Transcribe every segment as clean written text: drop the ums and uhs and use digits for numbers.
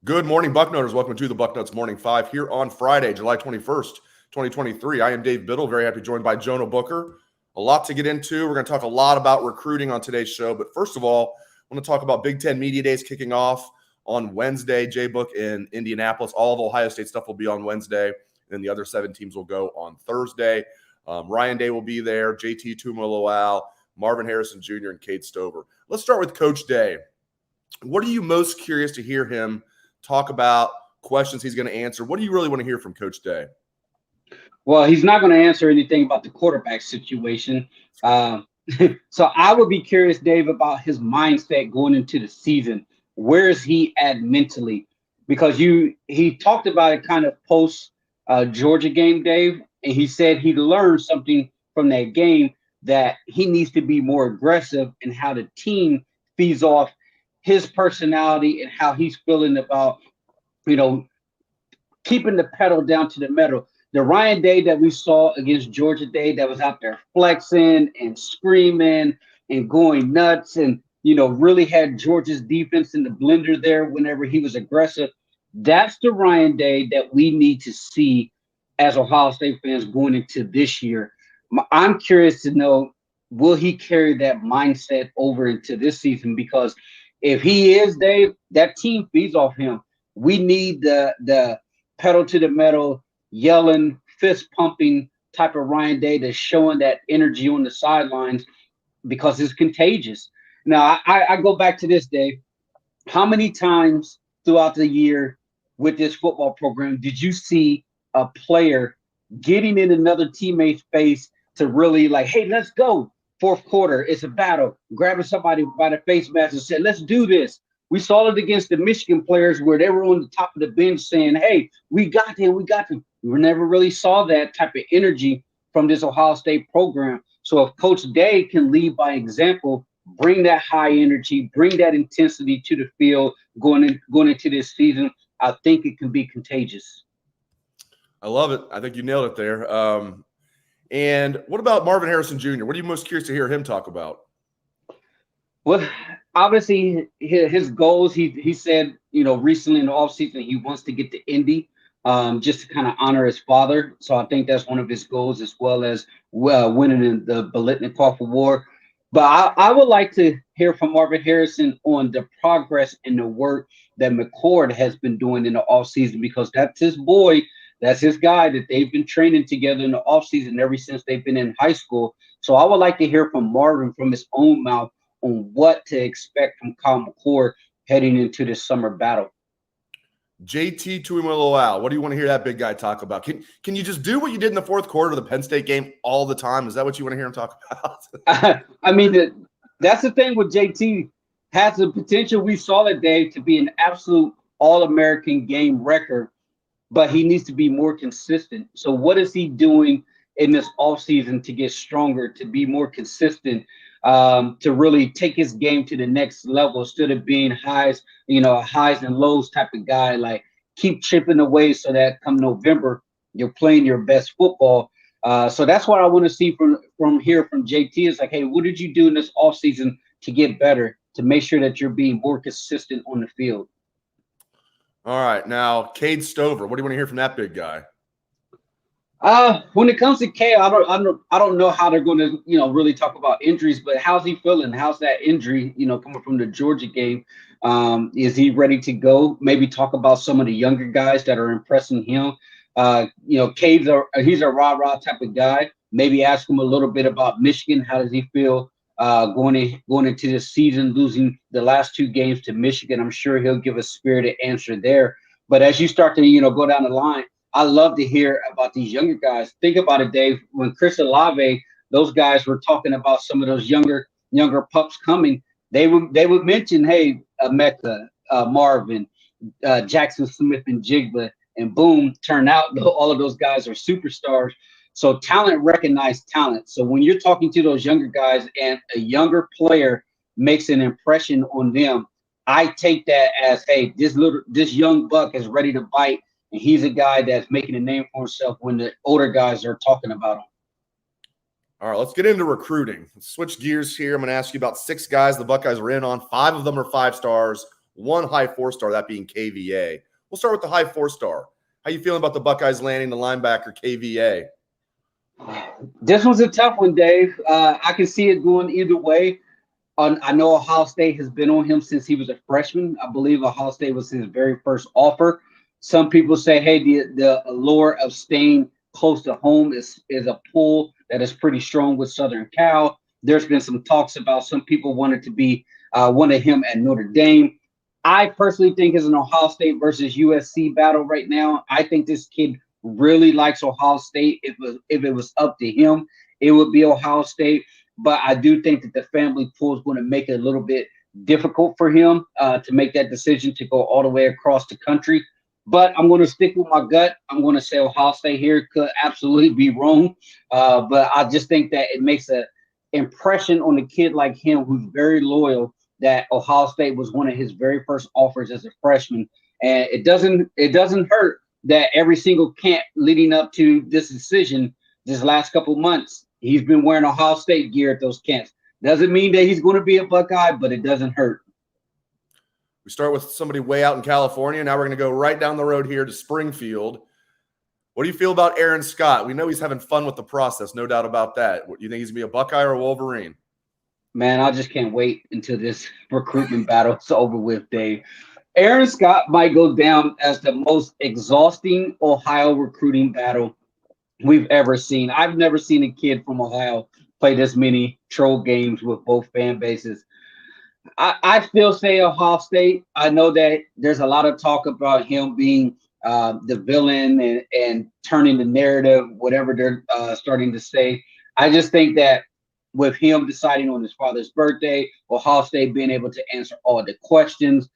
Good morning, Bucknutters. Welcome to the Bucknuts Morning 5 here on Friday, July 21st, 2023. I am Dave Biddle, very happy joined by Jonah Booker. A lot to get into. We're going to talk a lot about recruiting on today's show. But first of all, I want to talk about Big Ten Media Days kicking off on Wednesday. J-Book in Indianapolis. All of Ohio State stuff will be on Wednesday. And then the other 7 teams will go on Thursday. Ryan Day will be there. JT Tuimoloau, Marvin Harrison Jr., and Kade Stover. Let's start with Coach Day. What are you most curious to hear him talk about, questions he's going to answer? What do you really want to hear from Coach Day? Well, he's not going to answer anything about the quarterback situation. So I would be curious, Dave, about his mindset going into the season. Where is he at mentally? Because he talked about it kind of post Georgia game, Dave, and he said he learned something from that game that he needs to be more aggressive in how the team feeds off his personality and how he's feeling about, keeping the pedal down to the metal. The Ryan Day that we saw against Georgia Day that was out there flexing and screaming and going nuts and, really had Georgia's defense in the blender there whenever he was aggressive. That's the Ryan Day that we need to see as Ohio State fans going into this year. I'm curious to know, will he carry that mindset over into this season? Because if he is, Dave, that team feeds off him. We need the pedal to the metal, yelling, fist pumping type of Ryan Day that's showing that energy on the sidelines because it's contagious. Now, I go back to this, Dave. How many times throughout the year with this football program did you see a player getting in another teammate's face to really like, hey, let's go? Fourth quarter, it's a battle, grabbing somebody by the face mask and said, let's do this. We saw it against the Michigan players where they were on the top of the bench saying, hey, we got them, we got them. We never really saw that type of energy from this Ohio State program. So if Coach Day can lead by example, bring that high energy, bring that intensity to the field going into this season, I think it can be contagious. I love it. I think you nailed it there. And what about Marvin Harrison Jr.? What are you most curious to hear him talk about? Well, obviously his goals, he said, recently in the offseason, he wants to get to Indy just to kind of honor his father. So I think that's one of his goals, as well as winning in the Biletnikoff Award. But I would like to hear from Marvin Harrison on the progress and the work that McCord has been doing in the offseason, because that's his boy. That's his guy that they've been training together in the offseason ever since they've been in high school. So I would like to hear from Marvin from his own mouth on what to expect from Kyle McCord heading into this summer battle. JT Tuimoloau, what do you want to hear that big guy talk about? Can you just do what you did in the fourth quarter of the Penn State game all the time? Is that what you want to hear him talk about? I mean, that's the thing with JT. Has the potential, we saw that, Dave, to be an absolute All-American game record, but he needs to be more consistent. So what is he doing in this offseason to get stronger, to be more consistent, to really take his game to the next level instead of being highs and lows type of guy? Like, keep chipping away so that come November, you're playing your best football. So that's what I want to see from JT is like, hey, what did you do in this offseason to get better, to make sure that you're being more consistent on the field? All right. Now, Kade Stover, what do you want to hear from that big guy? When it comes to Kade, I don't know how they're going to, really talk about injuries, but how's he feeling? How's that injury, coming from the Georgia game? Is he ready to go? Maybe talk about some of the younger guys that are impressing him. He's a rah-rah type of guy. Maybe ask him a little bit about Michigan. How does he feel going into this season, losing the last 2 games to Michigan? I'm sure he'll give a spirited answer there. But as you start to, go down the line, I love to hear about these younger guys. Think about it, Dave. When Chris Olave, those guys were talking about some of those younger pups coming, they would mention, hey, Mecca, Marvin, Jackson Smith and Jigba, and boom, turn out all of those guys are superstars. So talent recognizes talent. So when you're talking to those younger guys and a younger player makes an impression on them, I take that as, hey, this young buck is ready to bite. And he's a guy that's making a name for himself when the older guys are talking about him. All right, let's get into recruiting. Let's switch gears here. I'm going to ask you about 6 guys the Buckeyes are in on. 5 of them are 5 stars. one high 4-star, that being KVA. We'll start with the high 4-star. How you feeling about the Buckeyes landing the linebacker KVA? This was a tough one, Dave. I can see it going either way. I know Ohio State has been on him since he was a freshman. I believe Ohio State was his very first offer. Some people say, hey, the allure of staying close to home is a pull that is pretty strong with Southern Cal. There's been some talks about some people wanted to be wanted him at Notre Dame. I personally think it's an Ohio State versus USC battle right now. I think this kid really likes Ohio State. If it was up to him, it would be Ohio State. But I do think that the family pool is going to make it a little bit difficult for him to make that decision to go all the way across the country. But I'm going to stick with my gut. I'm going to say Ohio State here. Could absolutely be wrong. But I just think that it makes an impression on a kid like him who's very loyal that Ohio State was one of his very first offers as a freshman. And it doesn't hurt that every single camp leading up to this decision this last couple of months, he's been wearing Ohio State gear at those camps. Doesn't mean that he's going to be a Buckeye, but it doesn't hurt. We start with somebody way out in California. Now we're going to go right down the road here to Springfield. What do you feel about Aaron Scott? We know he's having fun with the process, no doubt about that. Do you think he's going to be a Buckeye or a Wolverine? Man, I just can't wait until this recruitment battle is over with, Dave. Aaron Scott might go down as the most exhausting Ohio recruiting battle we've ever seen. I've never seen a kid from Ohio play this many troll games with both fan bases. I still say Ohio State. I know that there's a lot of talk about him being the villain and turning the narrative, whatever they're starting to say. I just think that with him deciding on his father's birthday, Ohio State being able to answer all the questions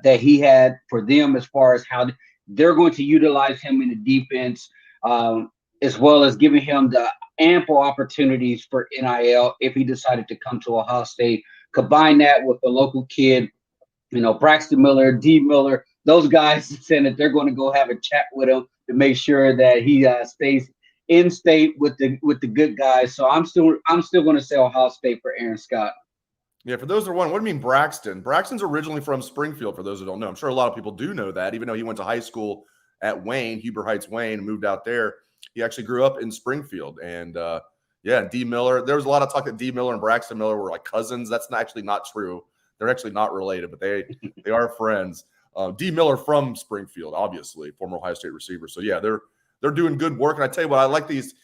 that he had for them as far as how they're going to utilize him in the defense, as well as giving him the ample opportunities for NIL if he decided to come to Ohio State. Combine that with the local kid, Braxton Miller, D. Miller, those guys saying that they're going to go have a chat with him to make sure that he stays in state with the good guys. So I'm still going to say Ohio State for Aaron Scott. Yeah, for those that are wondering, what do you mean Braxton? Braxton's originally from Springfield, for those who don't know. I'm sure a lot of people do know that, even though he went to high school at Wayne, Huber Heights Wayne, moved out there. He actually grew up in Springfield. And, D. Miller, there was a lot of talk that D. Miller and Braxton Miller were like cousins. That's actually not true. They're actually not related, but they are friends. D. Miller from Springfield, obviously, former Ohio State receiver. So, yeah, they're doing good work. And I tell you what, I like these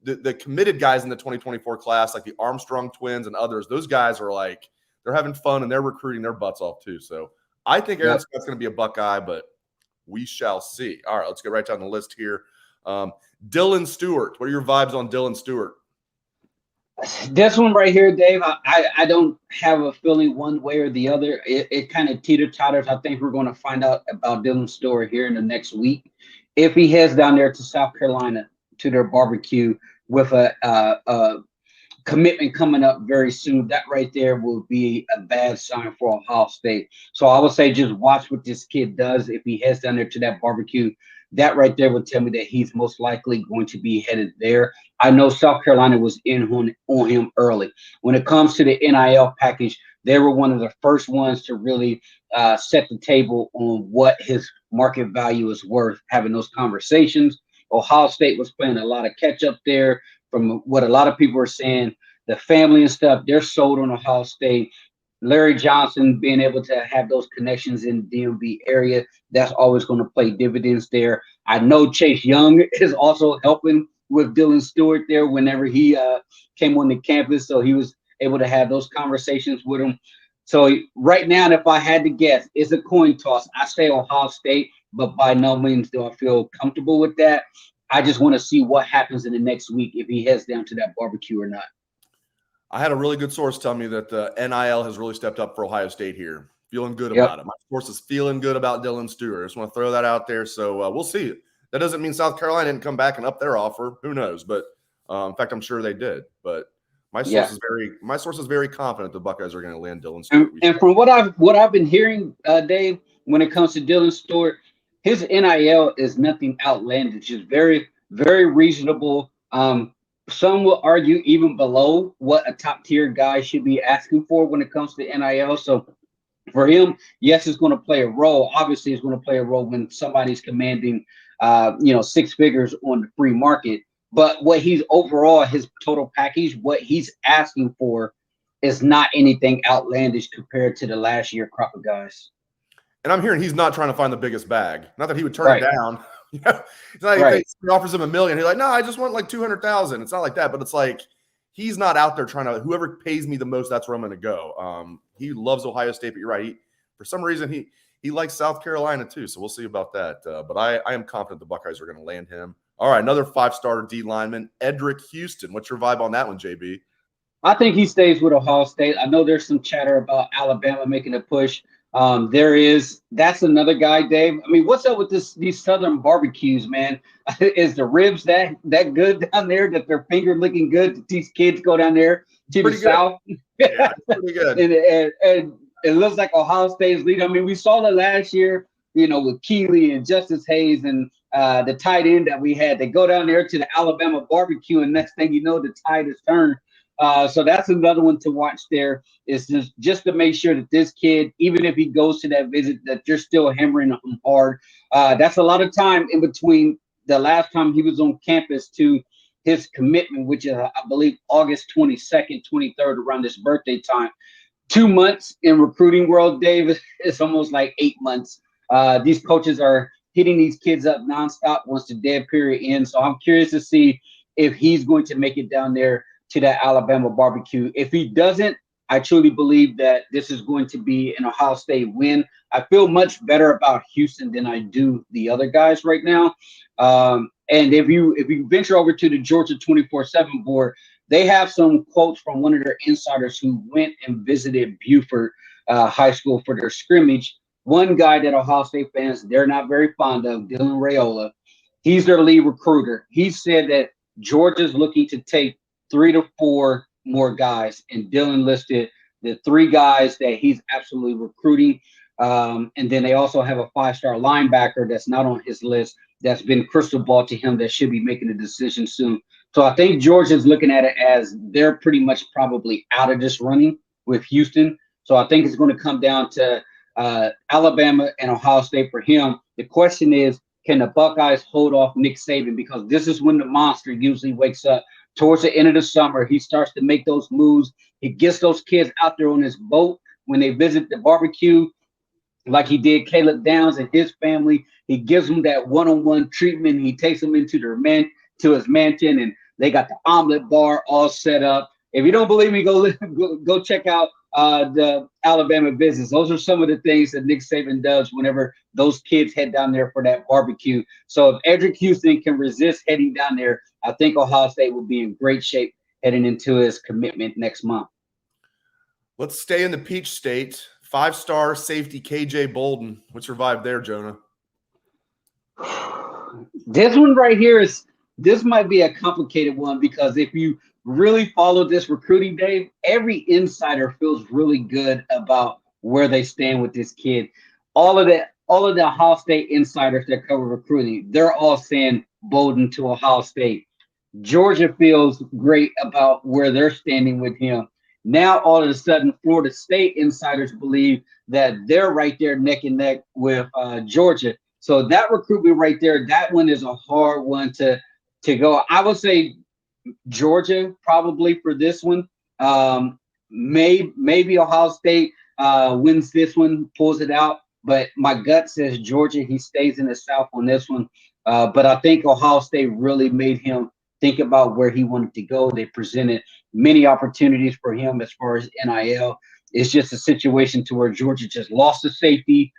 the committed guys in the 2024 class, like the Armstrong twins and others. Those guys are like, they're having fun and they're recruiting their butts off too. So I think Aaron Scott's going to be a Buckeye, but we shall see. All right, let's get right down the list here. Dylan Stewart. What are your vibes on Dylan Stewart? This one right here, Dave, I don't have a feeling one way or the other. It kind of teeter-totters. I think we're going to find out about Dylan Stewart here in the next week. If he heads down there to South Carolina to their barbecue with a commitment coming up very soon, that right there will be a bad sign for Ohio State. So I would say just watch what this kid does. If he heads down there to that barbecue, that right there would tell me that he's most likely going to be headed there. I know South Carolina was in on him early. When it comes to the NIL package, they were one of the first ones to really set the table on what his market value is worth, having those conversations. Ohio State was playing a lot of catch up there from what a lot of people are saying. The family and stuff, they're sold on Ohio State. Larry Johnson being able to have those connections in the DMV area, that's always going to play dividends there. I know Chase Young is also helping with Dylan Stewart there whenever he came on the campus. So he was able to have those conversations with him. So right now, if I had to guess, it's a coin toss. I say Ohio State, but by no means do I feel comfortable with that. I just want to see what happens in the next week if he heads down to that barbecue or not. I had a really good source tell me that the NIL has really stepped up for Ohio State here. Feeling good about it. My source is feeling good about Dylan Stewart. I just want to throw that out there. So we'll see. That doesn't mean South Carolina didn't come back and up their offer. Who knows? But in fact, I'm sure they did. But my source is very confident the Buckeyes are going to land Dylan Stewart. And from what I've been hearing, Dave, when it comes to Dylan Stewart, his NIL is nothing outlandish. It's very, very reasonable. Some will argue even below what a top tier guy should be asking for when it comes to NIL. So For him, yes, it's going to play a role. Obviously, it's going to play a role when somebody's commanding, six figures on the free market. But what he's overall, his total package, what he's asking for is not anything outlandish compared to the last year crop of guys. And I'm hearing he's not trying to find the biggest bag. Not that he would turn Right. it down. It's not like he offers him $1 million. He's like, no, I just want like 200,000. It's not like that, but it's like he's not out there trying to. Whoever pays me the most, that's where I'm going to go. He loves Ohio State, but you're right. For some reason, he likes South Carolina too. So we'll see about that. But I am confident the Buckeyes are going to land him. All right, another 5-star D lineman, Edrick Houston. What's your vibe on that one, JB? I think he stays with Ohio State. I know there's some chatter about Alabama making a push. That's another guy, Dave. I mean, what's up with these Southern barbecues, man? Is the ribs that good down there that they're finger licking good that these kids go down there to the South? Yeah, pretty good. and it looks like Ohio State is leading. I mean, we saw it last year, with Keeley and Justice Hayes and the tight end that we had. They go down there to the Alabama barbecue, and next thing you know, the tide is turned. So that's another one to watch there, is just to make sure that this kid, even if he goes to that visit, that you're still hammering him hard. That's a lot of time in between the last time he was on campus to his commitment, which is, I believe, August 22nd, 23rd, around his birthday time. 2 months in recruiting world, Dave, it's almost like 8 months. These coaches are hitting these kids up nonstop once the dead period ends. So I'm curious to see if he's going to make it down there to that Alabama barbecue. If he doesn't, I truly believe that this is going to be an Ohio State win. I feel much better about Houston than I do the other guys right now. And if you venture over to the Georgia 24/7 board, they have some quotes from one of their insiders who went and visited Buford High School for their scrimmage. One guy that Ohio State fans, they're not very fond of, Dylan Raiola. He's their lead recruiter. He said that Georgia's looking to take 3 to 4 more guys, and Dylan listed the 3 guys that he's absolutely recruiting. And then they also have a 5-star linebacker that's not on his list that's been crystal ball to him that should be making a decision soon. So I think Georgia's looking at it as they're pretty much probably out of this running with Houston. So I think it's going to come down to Alabama and Ohio State for him. The question is, can the Buckeyes hold off Nick Saban? Because this is when the monster usually wakes up. Towards the end of the summer, he starts to make those moves. He gets those kids out there on his boat when they visit the barbecue, like he did Caleb Downs and his family. He gives them that one-on-one treatment. He takes them into to his mansion, and they got the omelet bar all set up. If you don't believe me, go check out the Alabama business. Those are some of the things that Nick Saban does whenever those kids head down there for that barbecue. So if Edrick Houston can resist heading down there, I think Ohio State will be in great shape heading into his commitment next month. Let's stay in the Peach State. 5-star safety KJ Bolden. What's your vibe there, Jonah? This one right here this might be a complicated one, because if you really follow this recruiting, Dave, every insider feels really good about where they stand with this kid. All of the Ohio State insiders that cover recruiting, they're all saying Bolden to Ohio State. Georgia feels great about where they're standing with him. Now, all of a sudden, Florida State insiders believe that they're right there neck and neck with Georgia. So that recruitment right there, that one is a hard one to go. I would say Georgia probably for this one. Maybe Ohio State wins this one, pulls it out. But my gut says Georgia. He stays in the South on this one. But I think Ohio State really made him think about where he wanted to go. They presented many opportunities for him as far as NIL. It's just a situation to where Georgia just lost a safety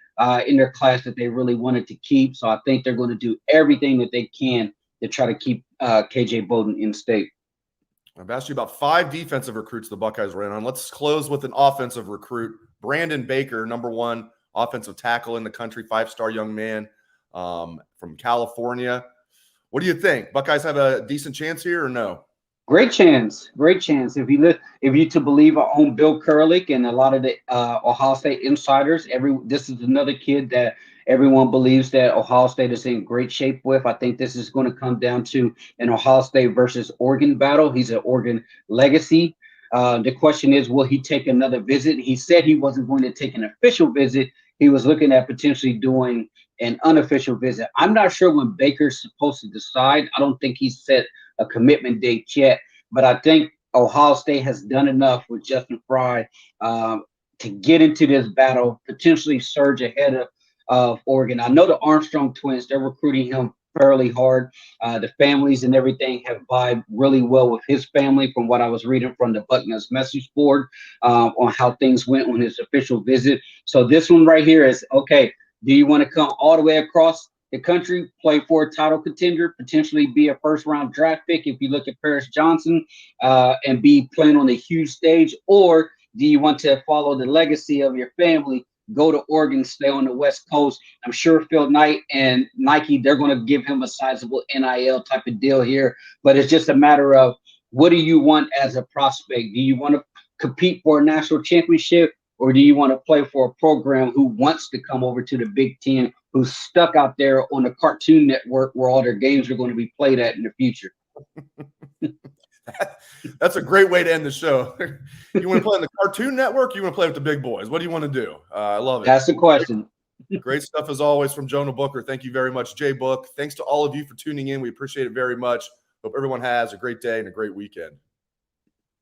in their class that they really wanted to keep. So I think they're going to do everything that they can to try to keep KJ Bolden in state. I've asked you about 5 defensive recruits the Buckeyes ran on. Let's close with an offensive recruit. Brandon Baker, #1 offensive tackle in the country, 5-star young man from California. What do you think? Buckeyes have a decent chance here or no? Great chance. If you to believe our own Bill Kurelic and a lot of the Ohio State insiders, this is another kid that everyone believes that Ohio State is in great shape with. I think this is going to come down to an Ohio State versus Oregon battle. He's an Oregon legacy. The question is, will he take another visit? He said he wasn't going to take an official visit. He was looking at potentially doing an unofficial visit. I'm not sure when Baker's supposed to decide. I don't think he's set a commitment date yet, but I think Ohio State has done enough with Justin Fry to get into this battle, potentially surge ahead of Oregon. I know the Armstrong twins, they're recruiting him fairly hard. The families and everything have vibed really well with his family from what I was reading from the Bucknuts message board on how things went on his official visit. So this one right here is, okay, do you want to come all the way across the country, play for a title contender, potentially be a first-round draft pick if you look at Paris Johnson and be playing on a huge stage? Or do you want to follow the legacy of your family, go to Oregon, stay on the West Coast? I'm sure Phil Knight and Nike, they're going to give him a sizable NIL type of deal here. But it's just a matter of, what do you want as a prospect? Do you want to compete for a national championship, or do you want to play for a program who wants to come over to the Big Ten, who's stuck out there on the Cartoon Network where all their games are going to be played at in the future? That's a great way to end the show. You want to play on the Cartoon Network? You want to play with the big boys? What do you want to do? I love it. That's the question. Great stuff as always from Jonah Booker. Thank you very much, Jay Book. Thanks to all of you for tuning in. We appreciate it very much. Hope everyone has a great day and a great weekend.